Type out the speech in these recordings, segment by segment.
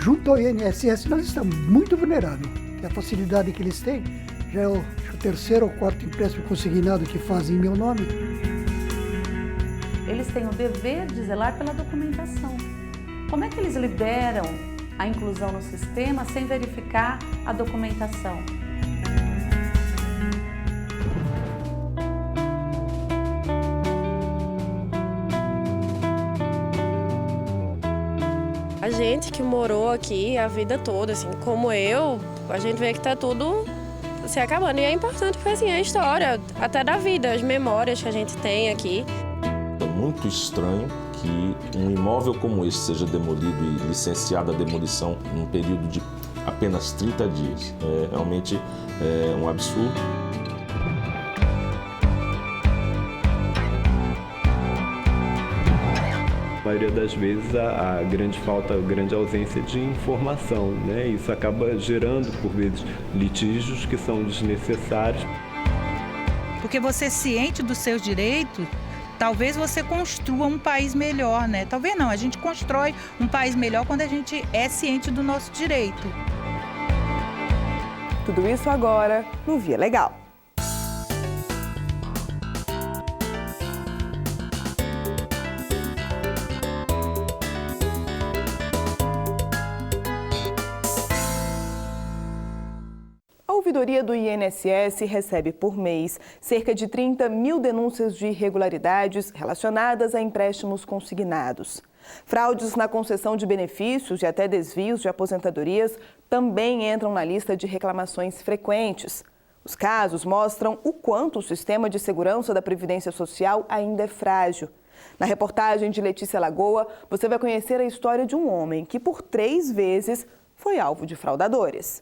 Junto ao INSS, nós estamos muito vulneráveis. A facilidade que eles têm já é o terceiro ou quarto empréstimo consignado que fazem em meu nome. Eles têm o dever de zelar pela documentação. Como é que eles liberam a inclusão no sistema sem verificar a documentação? A gente que morou aqui a vida toda, assim, como eu, a gente vê que tá tudo se acabando. E é importante porque, assim, é a história até da vida, as memórias que a gente tem aqui. É muito estranho que um imóvel como esse seja demolido e licenciado a demolição em um período de apenas 30 dias. Realmente é um absurdo. Na maioria das vezes a grande falta, a grande ausência de informação, né? Isso acaba gerando, por vezes, litígios que são desnecessários. Porque você ciente dos seus direitos, talvez você construa um país melhor, né? Talvez não, a gente constrói um país melhor quando a gente é ciente do nosso direito. Tudo isso agora no Via Legal. A ouvidoria do INSS recebe por mês cerca de 30 mil denúncias de irregularidades relacionadas a empréstimos consignados. Fraudes na concessão de benefícios e até desvios de aposentadorias também entram na lista de reclamações frequentes. Os casos mostram o quanto o sistema de segurança da Previdência Social ainda é frágil. Na reportagem de Letícia Lagoa, você vai conhecer a história de um homem que por 3 vezes foi alvo de fraudadores.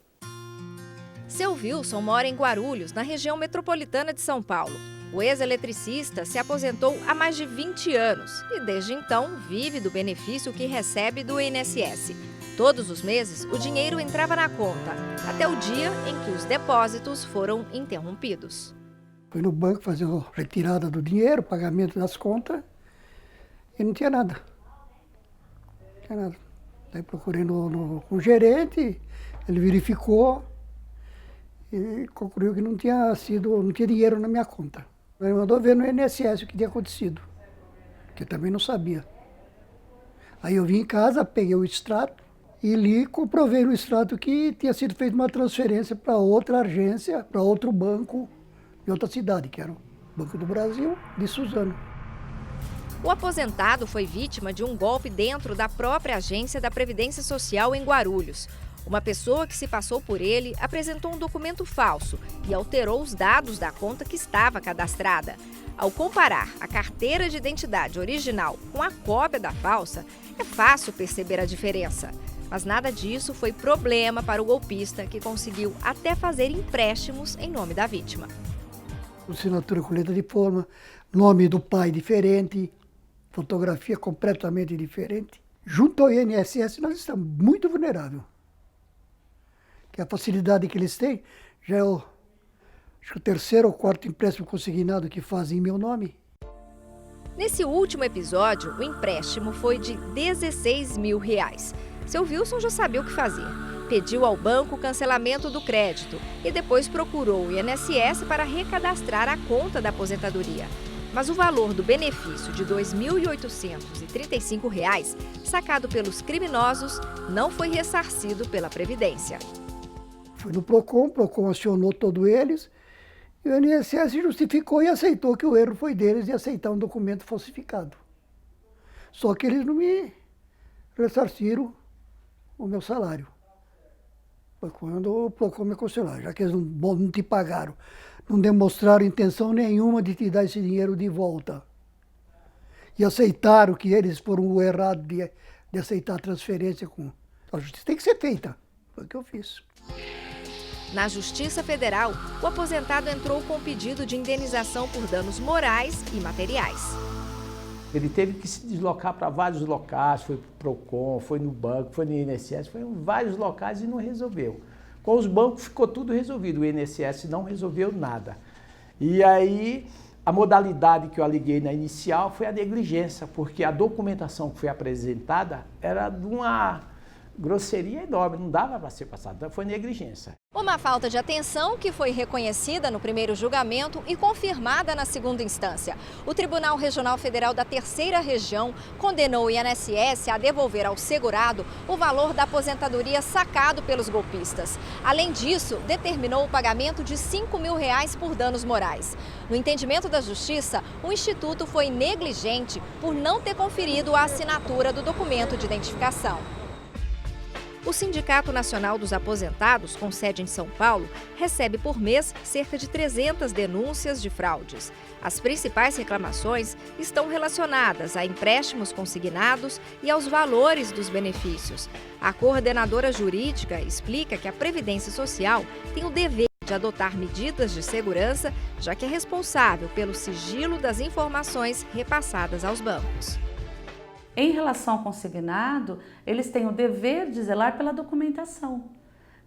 Seu Wilson mora em Guarulhos, na região metropolitana de São Paulo. O ex-eletricista se aposentou há mais de 20 anos e, desde então, vive do benefício que recebe do INSS. Todos os meses, o dinheiro entrava na conta, até o dia em que os depósitos foram interrompidos. Fui no banco fazer a retirada do dinheiro, pagamento das contas, e não tinha nada. Não tinha nada. Daí procurei com o gerente, ele verificou e concluiu que não tinha dinheiro na minha conta. Ele mandou ver no INSS o que tinha acontecido, que eu também não sabia. Aí eu vim em casa, peguei o extrato e li, comprovei no extrato que tinha sido feita uma transferência para outra agência, para outro banco de outra cidade, que era o Banco do Brasil, de Suzano. O aposentado foi vítima de um golpe dentro da própria agência da Previdência Social em Guarulhos. Uma pessoa que se passou por ele apresentou um documento falso e alterou os dados da conta que estava cadastrada. Ao comparar a carteira de identidade original com a cópia da falsa, é fácil perceber a diferença. Mas nada disso foi problema para o golpista, que conseguiu até fazer empréstimos em nome da vítima. Assinatura com letra de forma, nome do pai diferente, fotografia completamente diferente. Junto ao INSS, nós estamos muito vulneráveis. Que a facilidade que eles têm já é o terceiro ou quarto empréstimo consignado que fazem em meu nome. Nesse último episódio, o empréstimo foi de R$16 mil. Seu Wilson já sabia o que fazer. Pediu ao banco o cancelamento do crédito e depois procurou o INSS para recadastrar a conta da aposentadoria. Mas o valor do benefício de R$ 2.835, sacado pelos criminosos, não foi ressarcido pela Previdência. Fui no Procon, o Procon acionou todos eles, e o INSS justificou e aceitou que o erro foi deles de aceitar um documento falsificado. Só que eles não me ressarciram o meu salário. Foi quando o Procon me aconselhou, já que eles não te pagaram, não demonstraram intenção nenhuma de te dar esse dinheiro de volta. E aceitaram que eles foram errados de aceitar a transferência com... A justiça tem que ser feita. Foi o que eu fiz. Na Justiça Federal, o aposentado entrou com pedido de indenização por danos morais e materiais. Ele teve que se deslocar para vários locais, foi para o Procon, foi no banco, foi no INSS, foi em vários locais e não resolveu. Com os bancos ficou tudo resolvido, o INSS não resolveu nada. E aí, a modalidade que eu aliguei na inicial foi a negligência, porque a documentação que foi apresentada era grosseria enorme, não dava para ser passado, então foi negligência. Uma falta de atenção que foi reconhecida no primeiro julgamento e confirmada na segunda instância. O Tribunal Regional Federal da Terceira Região condenou o INSS a devolver ao segurado o valor da aposentadoria sacado pelos golpistas. Além disso, determinou o pagamento de R$5 mil por danos morais. No entendimento da Justiça, o Instituto foi negligente por não ter conferido a assinatura do documento de identificação. O Sindicato Nacional dos Aposentados, com sede em São Paulo, recebe por mês cerca de 300 denúncias de fraudes. As principais reclamações estão relacionadas a empréstimos consignados e aos valores dos benefícios. A coordenadora jurídica explica que a Previdência Social tem o dever de adotar medidas de segurança, já que é responsável pelo sigilo das informações repassadas aos bancos. Em relação ao consignado, eles têm o dever de zelar pela documentação.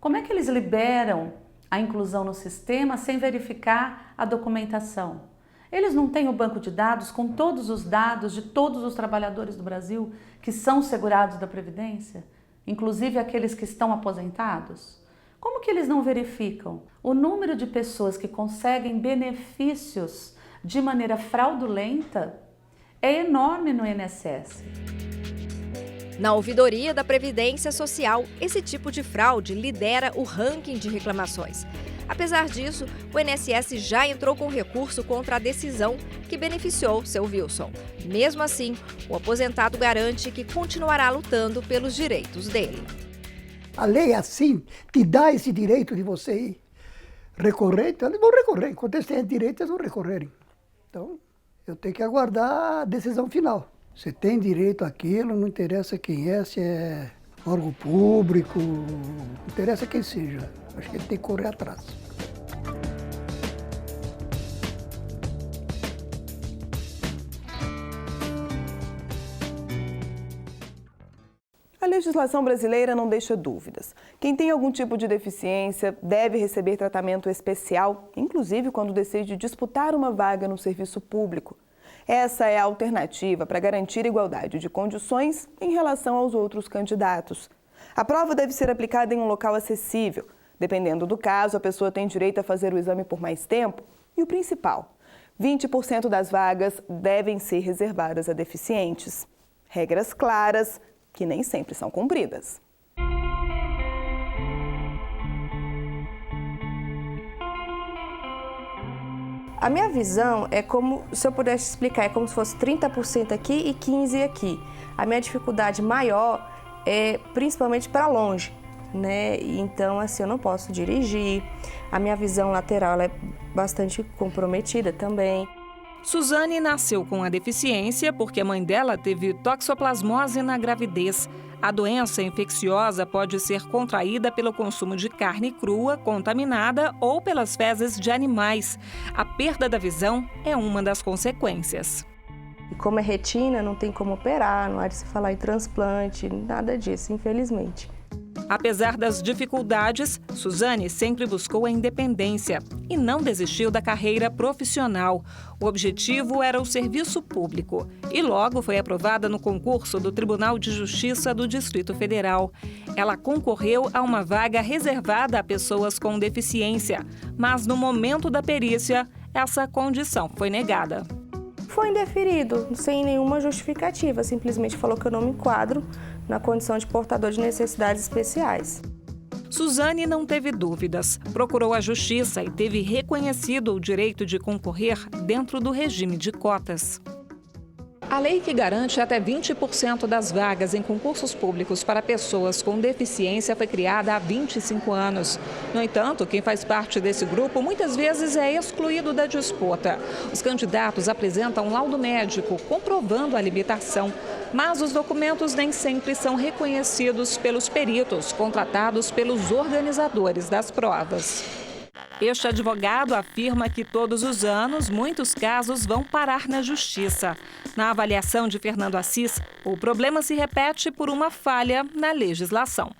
Como é que eles liberam a inclusão no sistema sem verificar a documentação? Eles não têm o banco de dados com todos os dados de todos os trabalhadores do Brasil que são segurados da Previdência, inclusive aqueles que estão aposentados? Como que eles não verificam? O número de pessoas que conseguem benefícios de maneira fraudulenta é enorme no INSS. Na ouvidoria da Previdência Social, esse tipo de fraude lidera o ranking de reclamações. Apesar disso, o INSS já entrou com recurso contra a decisão que beneficiou seu Wilson. Mesmo assim, o aposentado garante que continuará lutando pelos direitos dele. A lei, assim, te dá esse direito de você ir recorrer, então eles vão recorrer. Enquanto eles têm direito, eles vão recorrerem. Então, eu tenho que aguardar a decisão final. Você tem direito àquilo, não interessa quem é, se é órgão público, não interessa quem seja. Acho que ele tem que correr atrás. A legislação brasileira não deixa dúvidas. Quem tem algum tipo de deficiência deve receber tratamento especial, inclusive quando decide disputar uma vaga no serviço público. Essa é a alternativa para garantir igualdade de condições em relação aos outros candidatos. A prova deve ser aplicada em um local acessível. Dependendo do caso, a pessoa tem direito a fazer o exame por mais tempo. E o principal, 20% das vagas devem ser reservadas a deficientes. Regras claras, que nem sempre são cumpridas. A minha visão é como, se eu pudesse explicar, é como se fosse 30% aqui e 15% aqui. A minha dificuldade maior é principalmente para longe, né? Então, assim, eu não posso dirigir. A minha visão lateral ela é bastante comprometida também. Suzane nasceu com a deficiência porque a mãe dela teve toxoplasmose na gravidez. A doença infecciosa pode ser contraída pelo consumo de carne crua, contaminada ou pelas fezes de animais. A perda da visão é uma das consequências. E como é retina, não tem como operar, não há de se falar em transplante, nada disso, infelizmente. Apesar das dificuldades, Suzane sempre buscou a independência e não desistiu da carreira profissional. O objetivo era o serviço público e logo foi aprovada no concurso do Tribunal de Justiça do Distrito Federal. Ela concorreu a uma vaga reservada a pessoas com deficiência, mas no momento da perícia, essa condição foi negada. Foi indeferido, sem nenhuma justificativa, simplesmente falou que eu não me enquadro na condição de portador de necessidades especiais. Suzane não teve dúvidas, procurou a justiça e teve reconhecido o direito de concorrer dentro do regime de cotas. A lei que garante até 20% das vagas em concursos públicos para pessoas com deficiência foi criada há 25 anos. No entanto, quem faz parte desse grupo muitas vezes é excluído da disputa. Os candidatos apresentam um laudo médico comprovando a limitação, mas os documentos nem sempre são reconhecidos pelos peritos contratados pelos organizadores das provas. Este advogado afirma que todos os anos muitos casos vão parar na justiça. Na avaliação de Fernando Assis, o problema se repete por uma falha na legislação.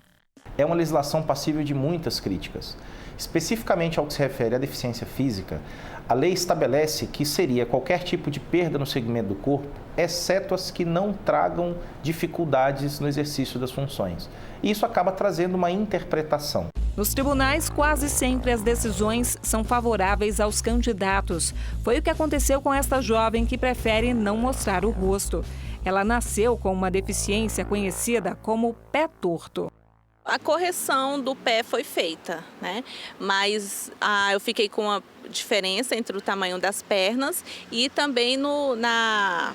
É uma legislação passível de muitas críticas. Especificamente ao que se refere à deficiência física, a lei estabelece que seria qualquer tipo de perda no segmento do corpo, exceto as que não tragam dificuldades no exercício das funções. E isso acaba trazendo uma interpretação. Nos tribunais, quase sempre as decisões são favoráveis aos candidatos. Foi o que aconteceu com esta jovem que prefere não mostrar o rosto. Ela nasceu com uma deficiência conhecida como pé torto. A correção do pé foi feita, né? Mas eu fiquei com uma diferença entre o tamanho das pernas e também na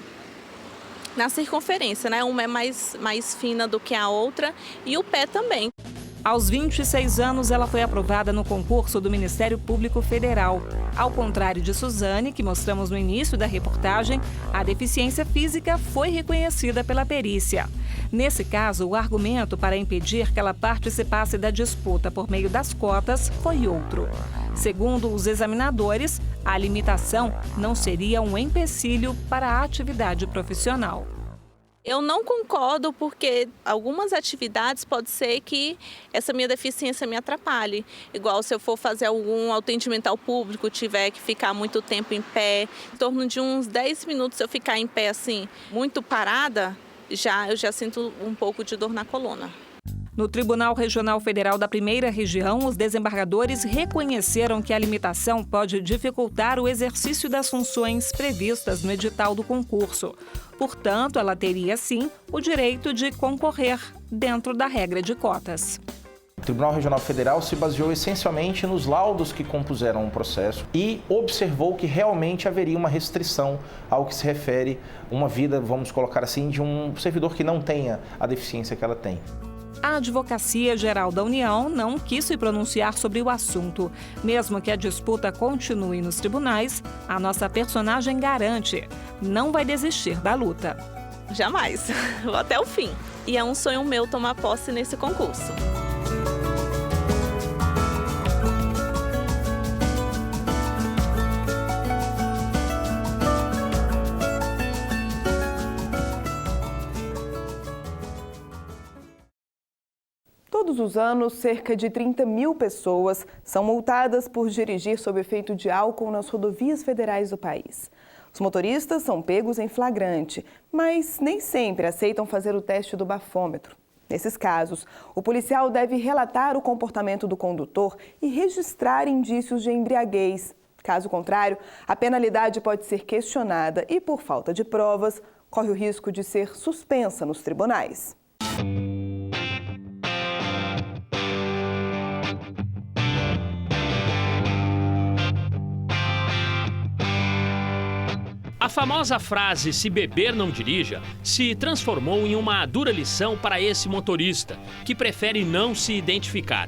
circunferência, né? Uma é mais fina do que a outra e o pé também. Aos 26 anos, ela foi aprovada no concurso do Ministério Público Federal. Ao contrário de Suzane, que mostramos no início da reportagem, a deficiência física foi reconhecida pela perícia. Nesse caso, o argumento para impedir que ela participasse da disputa por meio das cotas foi outro. Segundo os examinadores, a limitação não seria um empecilho para a atividade profissional. Eu não concordo porque algumas atividades pode ser que essa minha deficiência me atrapalhe. Igual se eu for fazer algum atendimento ao público, tiver que ficar muito tempo em pé, em torno de uns 10 minutos eu ficar em pé assim, muito parada, eu já sinto um pouco de dor na coluna. No Tribunal Regional Federal da Primeira Região, os desembargadores reconheceram que a limitação pode dificultar o exercício das funções previstas no edital do concurso. Portanto, ela teria, sim, o direito de concorrer dentro da regra de cotas. O Tribunal Regional Federal se baseou essencialmente nos laudos que compuseram o processo e observou que realmente haveria uma restrição ao que se refere uma vida, vamos colocar assim, de um servidor que não tenha a deficiência que ela tem. A Advocacia Geral da União não quis se pronunciar sobre o assunto. Mesmo que a disputa continue nos tribunais, a nossa personagem garante, não vai desistir da luta. Jamais, vou até o fim. E é um sonho meu tomar posse nesse concurso. Todos os anos, cerca de 30 mil pessoas são multadas por dirigir sob efeito de álcool nas rodovias federais do país. Os motoristas são pegos em flagrante, mas nem sempre aceitam fazer o teste do bafômetro. Nesses casos, o policial deve relatar o comportamento do condutor e registrar indícios de embriaguez. Caso contrário, a penalidade pode ser questionada e, por falta de provas, corre o risco de ser suspensa nos tribunais. A famosa frase "se beber não dirija" se transformou em uma dura lição para esse motorista, que prefere não se identificar.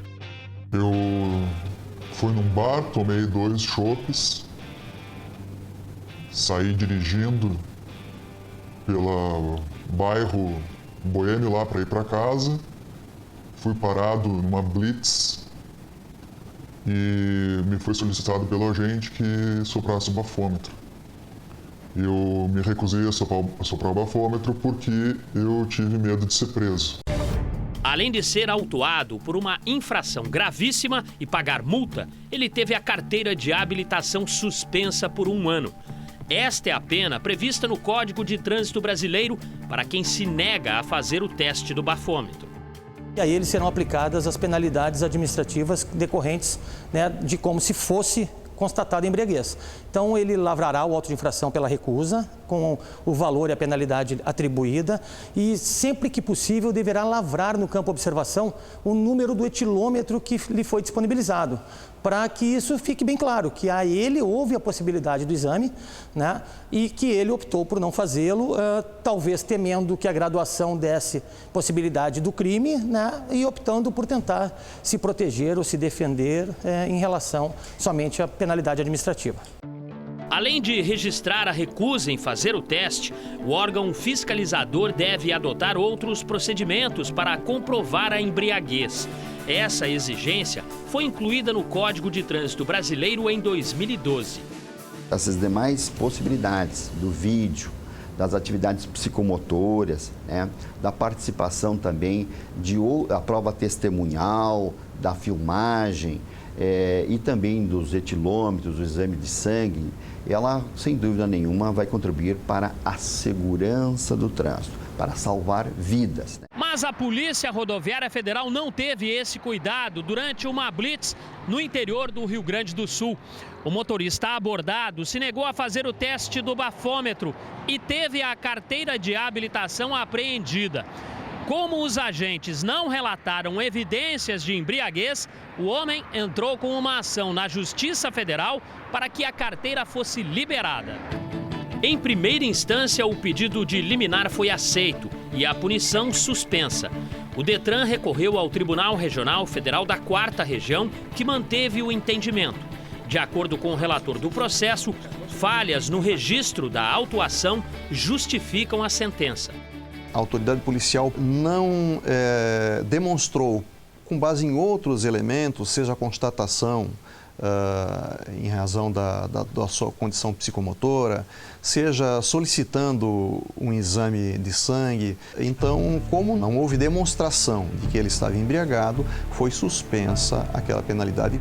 Eu fui num bar, tomei 2 chopes, saí dirigindo pelo bairro Boêmio lá para ir para casa, fui parado numa blitz e me foi solicitado pelo agente que soprasse o bafômetro. Eu me recusei a soprar o bafômetro porque eu tive medo de ser preso. Além de ser autuado por uma infração gravíssima e pagar multa, ele teve a carteira de habilitação suspensa por 1 ano. Esta é a pena prevista no Código de Trânsito Brasileiro para quem se nega a fazer o teste do bafômetro. E aí eles serão aplicadas as penalidades administrativas decorrentes, de como se fosse constatada embriaguez. Então, ele lavrará o auto de infração pela recusa, com o valor e a penalidade atribuída, e sempre que possível deverá lavrar no campo observação o número do etilômetro que lhe foi disponibilizado, para que isso fique bem claro, que a ele houve a possibilidade do exame, e que ele optou por não fazê-lo, talvez temendo que a graduação desse possibilidade do crime, e optando por tentar se proteger ou se defender em relação somente à penalidade administrativa. Além de registrar a recusa em fazer o teste, o órgão fiscalizador deve adotar outros procedimentos para comprovar a embriaguez. Essa exigência foi incluída no Código de Trânsito Brasileiro em 2012. Essas demais possibilidades do vídeo, das atividades psicomotoras, da participação também da prova testemunhal, da filmagem, e também dos etilômetros, do exame de sangue, ela, sem dúvida nenhuma, vai contribuir para a segurança do trânsito, para salvar vidas. Mas a Polícia Rodoviária Federal não teve esse cuidado durante uma blitz no interior do Rio Grande do Sul. O motorista abordado se negou a fazer o teste do bafômetro e teve a carteira de habilitação apreendida. Como os agentes não relataram evidências de embriaguez, o homem entrou com uma ação na Justiça Federal para que a carteira fosse liberada. Em primeira instância, o pedido de liminar foi aceito e a punição suspensa. O Detran recorreu ao Tribunal Regional Federal da 4ª Região, que manteve o entendimento. De acordo com o relator do processo, falhas no registro da autuação justificam a sentença. A autoridade policial não demonstrou, com base em outros elementos, seja a constatação em razão da sua condição psicomotora, seja solicitando um exame de sangue. Então, como não houve demonstração de que ele estava embriagado, foi suspensa aquela penalidade.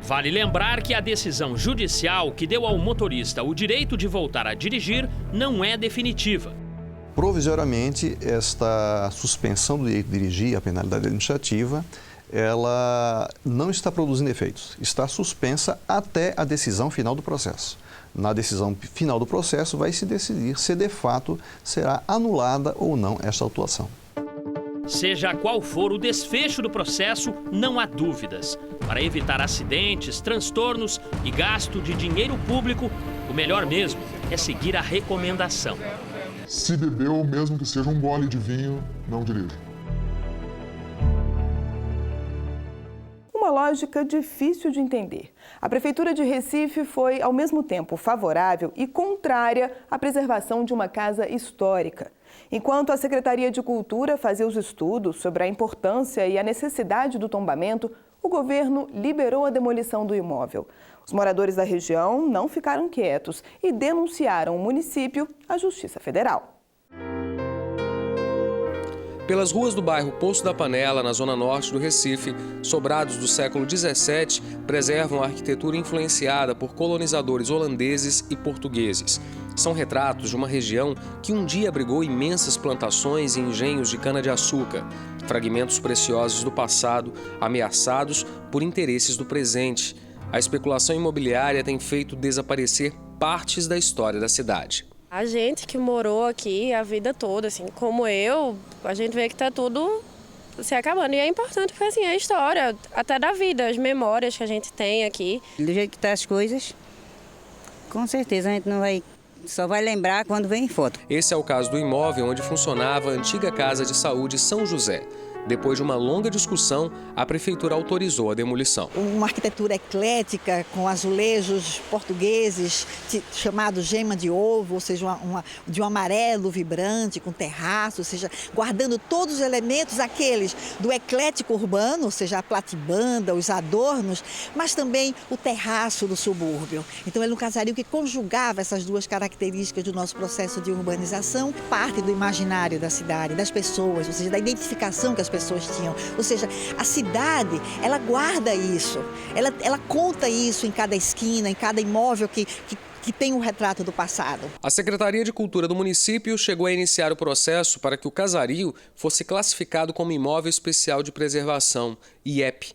Vale lembrar que a decisão judicial que deu ao motorista o direito de voltar a dirigir não é definitiva. Provisoriamente, esta suspensão do direito de dirigir, a penalidade administrativa, ela não está produzindo efeitos. Está suspensa até a decisão final do processo. Na decisão final do processo vai se decidir se de fato será anulada ou não esta autuação. Seja qual for o desfecho do processo, não há dúvidas. Para evitar acidentes, transtornos e gasto de dinheiro público, o melhor mesmo é seguir a recomendação. Se bebeu, mesmo que seja um gole de vinho, não dirija. Uma lógica difícil de entender. A Prefeitura de Recife foi, ao mesmo tempo, favorável e contrária à preservação de uma casa histórica. Enquanto a Secretaria de Cultura fazia os estudos sobre a importância e a necessidade do tombamento, o governo liberou a demolição do imóvel. Os moradores da região não ficaram quietos e denunciaram o município à Justiça Federal. Pelas ruas do bairro Poço da Panela, na zona norte do Recife, sobrados do século XVII preservam a arquitetura influenciada por colonizadores holandeses e portugueses. São retratos de uma região que um dia abrigou imensas plantações e engenhos de cana-de-açúcar, fragmentos preciosos do passado, ameaçados por interesses do presente. A especulação imobiliária tem feito desaparecer partes da história da cidade. A gente que morou aqui a vida toda, assim, como eu, a gente vê que está tudo se acabando. E é importante porque assim, é a história, até da vida, as memórias que a gente tem aqui. Do jeito que estão as coisas, com certeza a gente não vai, só vai lembrar quando vem em foto. Esse é o caso do imóvel onde funcionava a antiga Casa de Saúde São José. Depois de uma longa discussão, a Prefeitura autorizou a demolição. Uma arquitetura eclética, com azulejos portugueses, chamado gema de ovo, ou seja, de um amarelo vibrante, com terraço, ou seja, guardando todos os elementos aqueles do eclético urbano, ou seja, a platibanda, os adornos, mas também o terraço do subúrbio. Então, ele é um casario que conjugava essas duas características do nosso processo de urbanização, parte do imaginário da cidade, das pessoas, ou seja, da identificação que as pessoas tinham. Ou seja, a cidade, ela guarda isso, ela conta isso em cada esquina, em cada imóvel que tem um retrato do passado. A Secretaria de Cultura do município chegou a iniciar o processo para que o casario fosse classificado como imóvel especial de preservação, IEP.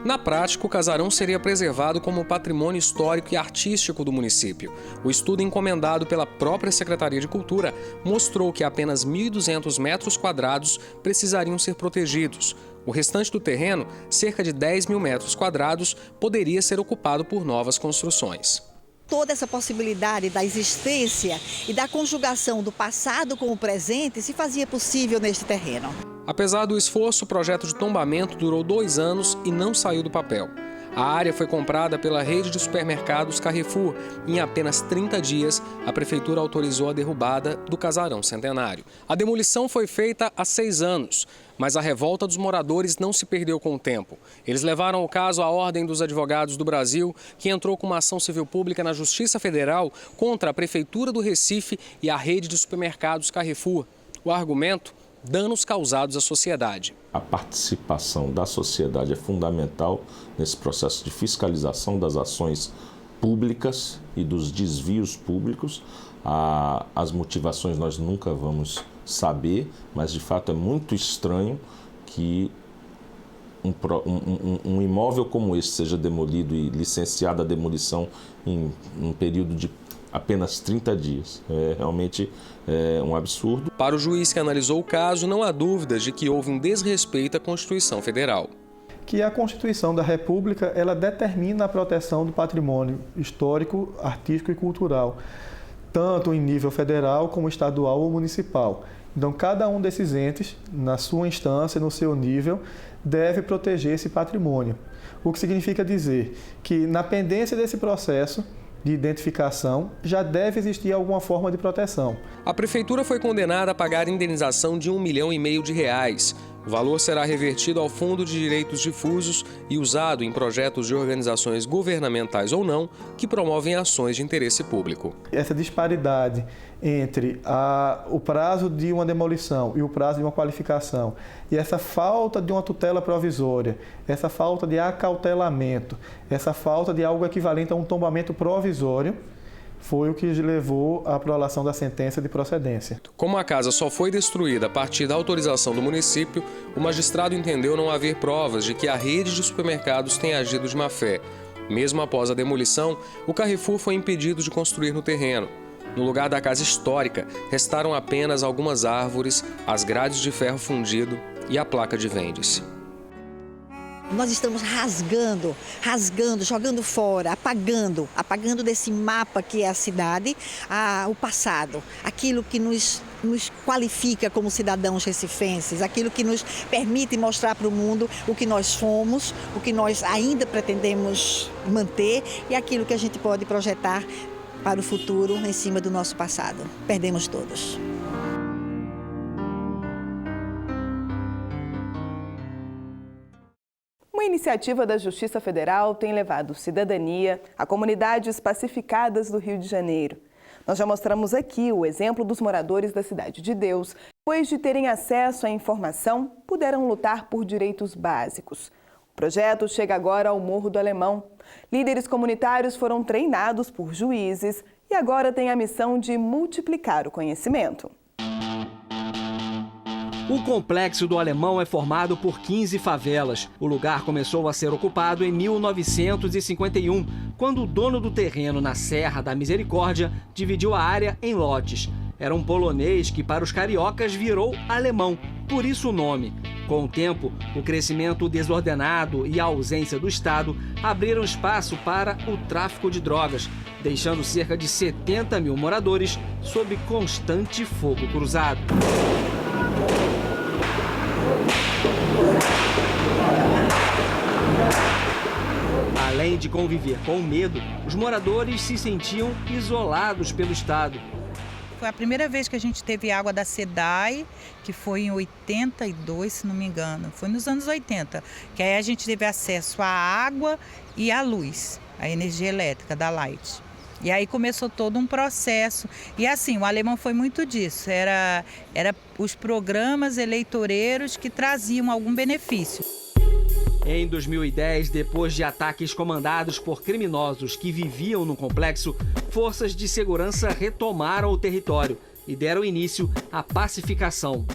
Na prática, o casarão seria preservado como patrimônio histórico e artístico do município. O estudo encomendado pela própria Secretaria de Cultura mostrou que apenas 1.200 metros quadrados precisariam ser protegidos. O restante do terreno, cerca de 10 mil metros quadrados, poderia ser ocupado por novas construções. Toda essa possibilidade da existência e da conjugação do passado com o presente se fazia possível neste terreno. Apesar do esforço, o projeto de tombamento durou 2 anos e não saiu do papel. A área foi comprada pela rede de supermercados Carrefour e em apenas 30 dias a Prefeitura autorizou a derrubada do casarão centenário. A demolição foi feita há 6 anos, mas a revolta dos moradores não se perdeu com o tempo. Eles levaram o caso à Ordem dos Advogados do Brasil, que entrou com uma ação civil pública na Justiça Federal contra a Prefeitura do Recife e a rede de supermercados Carrefour. O argumento: danos causados à sociedade. A participação da sociedade é fundamental nesse processo de fiscalização das ações públicas e dos desvios públicos. As motivações nós nunca vamos saber, mas de fato é muito estranho que um imóvel como esse seja demolido e licenciada a demolição em um período de apenas 30 dias. É realmente um absurdo. Para o juiz que analisou o caso, não há dúvidas de que houve um desrespeito à Constituição Federal. Que a Constituição da República, ela determina a proteção do patrimônio histórico, artístico e cultural, tanto em nível federal como estadual ou municipal. Então, cada um desses entes, na sua instância, no seu nível, deve proteger esse patrimônio. O que significa dizer que, na pendência desse processo de identificação, já deve existir alguma forma de proteção. A Prefeitura foi condenada a pagar indenização de R$1,5 milhão. O valor será revertido ao Fundo de Direitos Difusos e usado em projetos de organizações governamentais ou não que promovem ações de interesse público. Essa disparidade entre o prazo de uma demolição e o prazo de uma qualificação, e essa falta de uma tutela provisória, essa falta de acautelamento, essa falta de algo equivalente a um tombamento provisório, foi o que levou à prolação da sentença de procedência. Como a casa só foi destruída a partir da autorização do município, o magistrado entendeu não haver provas de que a rede de supermercados tenha agido de má fé. Mesmo após a demolição, o Carrefour foi impedido de construir no terreno. No lugar da casa histórica, restaram apenas algumas árvores, as grades de ferro fundido e a placa de vende-se. Nós estamos rasgando, jogando fora, apagando desse mapa que é a cidade, o passado, aquilo que nos qualifica como cidadãos recifenses, aquilo que nos permite mostrar para o mundo o que nós fomos, o que nós ainda pretendemos manter e aquilo que a gente pode projetar para o futuro em cima do nosso passado. Perdemos todos. Uma iniciativa da Justiça Federal tem levado cidadania a comunidades pacificadas do Rio de Janeiro. Nós já mostramos aqui o exemplo dos moradores da Cidade de Deus. Depois de terem acesso à informação, puderam lutar por direitos básicos. O projeto chega agora ao Morro do Alemão. Líderes comunitários foram treinados por juízes e agora têm a missão de multiplicar o conhecimento. O Complexo do Alemão é formado por 15 favelas. O lugar começou a ser ocupado em 1951, quando o dono do terreno na Serra da Misericórdia dividiu a área em lotes. Era um polonês que para os cariocas virou alemão, por isso o nome. Com o tempo, o crescimento desordenado e a ausência do Estado abriram espaço para o tráfico de drogas, deixando cerca de 70 mil moradores sob constante fogo cruzado. Além de conviver com o medo, os moradores se sentiam isolados pelo Estado. Foi a primeira vez que a gente teve água da SEDAI, que foi em 82, se não me engano. Foi nos anos 80, que aí a gente teve acesso à água e à luz, a energia elétrica da Light. E aí começou todo um processo. E assim, o Alemão foi muito disso. Era os programas eleitoreiros que traziam algum benefício. Em 2010, depois de ataques comandados por criminosos que viviam no complexo, forças de segurança retomaram o território e deram início à pacificação.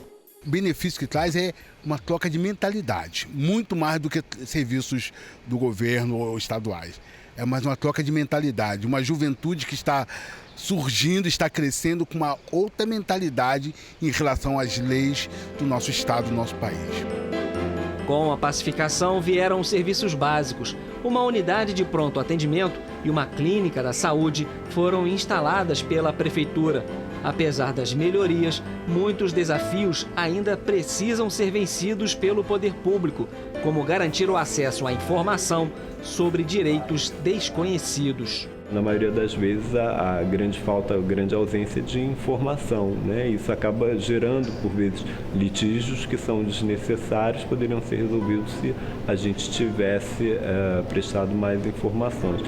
O benefício que traz é uma troca de mentalidade, muito mais do que serviços do governo ou estaduais. É mais uma troca de mentalidade, uma juventude que está surgindo, está crescendo com uma outra mentalidade em relação às leis do nosso estado, do nosso país. Com a pacificação vieram os serviços básicos. Uma unidade de pronto atendimento e uma clínica da saúde foram instaladas pela prefeitura. Apesar das melhorias, muitos desafios ainda precisam ser vencidos pelo poder público, como garantir o acesso à informação sobre direitos desconhecidos. Na maioria das vezes, a grande falta, a grande ausência de informação, né? Isso acaba gerando, por vezes, litígios que são desnecessários, poderiam ser resolvidos se a gente tivesse prestado mais informações.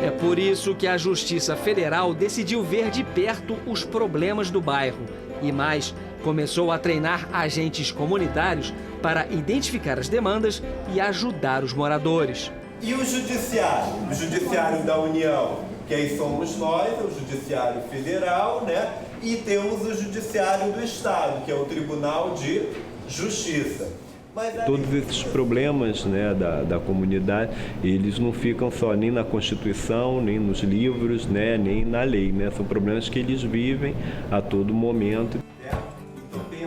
É por isso que a Justiça Federal decidiu ver de perto os problemas do bairro. E mais, começou a treinar agentes comunitários para identificar as demandas e ajudar os moradores. E o Judiciário? O Judiciário da União, que aí somos nós, é o Judiciário Federal, né? E temos o Judiciário do Estado, que é o Tribunal de Justiça. Todos esses problemas, né, da comunidade, eles não ficam só nem na Constituição, nem nos livros, né, nem na lei, né? São problemas que eles vivem a todo momento.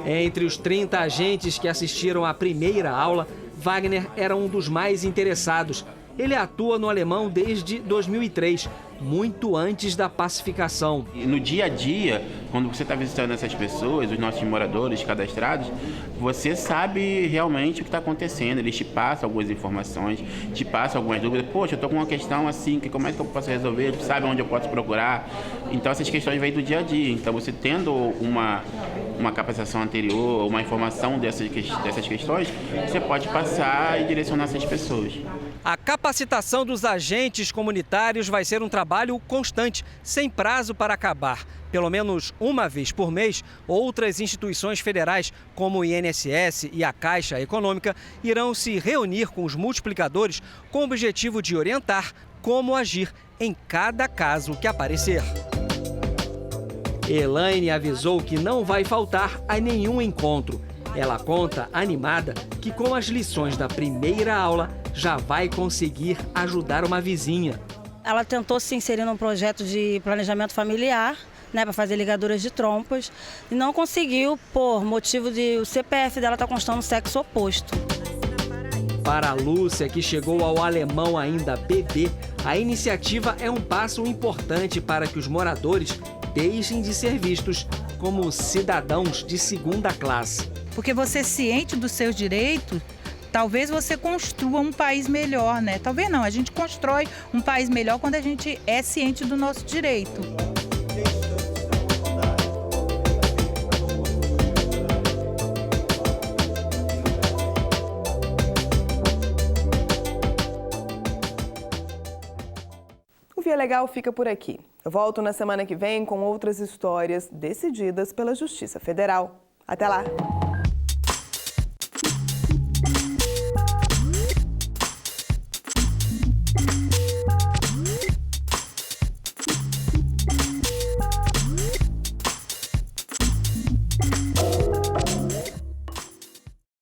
Entre os 30 agentes que assistiram à primeira aula, Wagner era um dos mais interessados. Ele atua no Alemão desde 2003, muito antes da pacificação. No dia a dia, quando você está visitando essas pessoas, os nossos moradores cadastrados, você sabe realmente o que está acontecendo. Eles te passam algumas informações, te passam algumas dúvidas. Poxa, eu estou com uma questão assim, como é que eu posso resolver? Sabe onde eu posso procurar? Então essas questões vêm do dia a dia. Então você tendo uma capacitação anterior, uma informação dessas questões, você pode passar e direcionar essas pessoas. A capacitação dos agentes comunitários vai ser um trabalho constante, sem prazo para acabar. Pelo menos uma vez por mês, outras instituições federais, como o INSS e a Caixa Econômica, irão se reunir com os multiplicadores com o objetivo de orientar como agir em cada caso que aparecer. Elaine avisou que não vai faltar a nenhum encontro. Ela conta, animada, que com as lições da primeira aula já vai conseguir ajudar uma vizinha. Ela tentou se inserir num projeto de planejamento familiar, para fazer ligaduras de trompas, e não conseguiu por motivo de o CPF dela estar constando sexo oposto. Para a Lúcia, que chegou ao Alemão ainda bebê, a iniciativa é um passo importante para que os moradores deixem de ser vistos como cidadãos de segunda classe. Porque você ciente dos seus direitos, talvez você construa um país melhor, né? Talvez não, a gente constrói um país melhor quando a gente é ciente do nosso direito. O Via Legal fica por aqui. Eu volto na semana que vem com outras histórias decididas pela Justiça Federal. Até lá!